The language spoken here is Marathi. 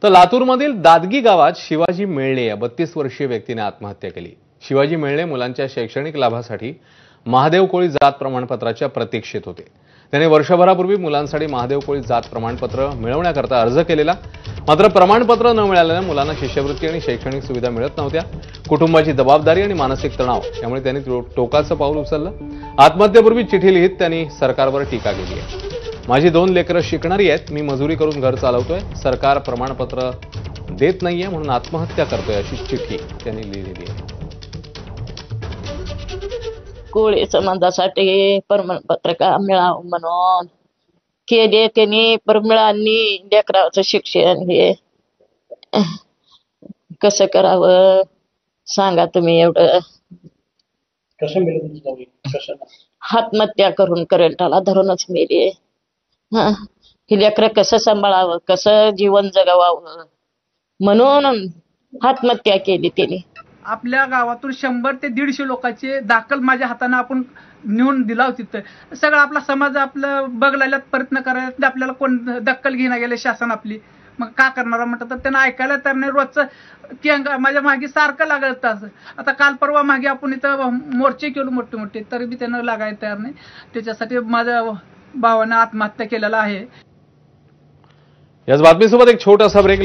तर लातूरमधील दादगी गावात शिवाजी मेळणे या 32 वर्षीय व्यक्तीने आत्महत्या केली। शिवाजी मेळणे मुलांच्या शैक्षणिक लाभासाठी महादेव कोळी जात प्रमाणपत्राच्या प्रतीक्षेत होते। त्यांनी वर्षभरापूर्वी मुलांसाठी महादेव कोळी जात प्रमाणपत्र मिळवण्याकरता अर्ज केलेला, मात्र प्रमाणपत्र न मिळाल्याने मुलांना शिष्यवृत्ती आणि शैक्षणिक सुविधा मिळत नव्हत्या। कुटुंबाची जबाबदारी आणि मानसिक तणाव यामुळे त्यांनी टोकाचं पाऊल उचललं। आत्महत्येपूर्वी चिठी लिहित त्यांनी सरकारवर टीका केली आहे। माझी 2 लेकरं शिकणारी आहेत, मी मजुरी करून घर चालवतोय, सरकार प्रमाणपत्र देत नाहीये म्हणून आत्महत्या करतोय अशी चिठी त्यांनी लिहिलेली आहे। कोळी समाजासाठी प्रमाणपत्र का मिळावं म्हणून केले त्यांनी, पर मिळाली लेकराचं शिक्षण हे कसं करावं सांगा तुम्ही। एवढं कसं मिळेल तुझं कशाला? आत्महत्या करून करंटाला धरूनच मेले। ही लेकरं कसं सांभाळावं, कसं जीवन जगवावं म्हणून आत्महत्या केली त्यांनी। आपल्या गावातून 100 ते 150 लोकांचे दाखल माझ्या हाताने आपण नेऊन दिला होती। तर सगळं आपला समाज आपलं बघलायला प्रयत्न करायला, आपल्याला कोण दखल घेणं गेले शासन आपली, मग का करणार म्हटलं तर त्यांना ऐकायला तर नाही। रोजचं की माझ्या मागे सारखं लागत असं। आता काल परवा मागे आपण इथं मोर्चे केलो मोठे मोठे, तरी बी त्यांना लागायला तयार नाही। त्याच्यासाठी माझ्या भावानं आत्महत्या केलेला आहे। याच बातमीसोबत एक छोटासा ब्रेक।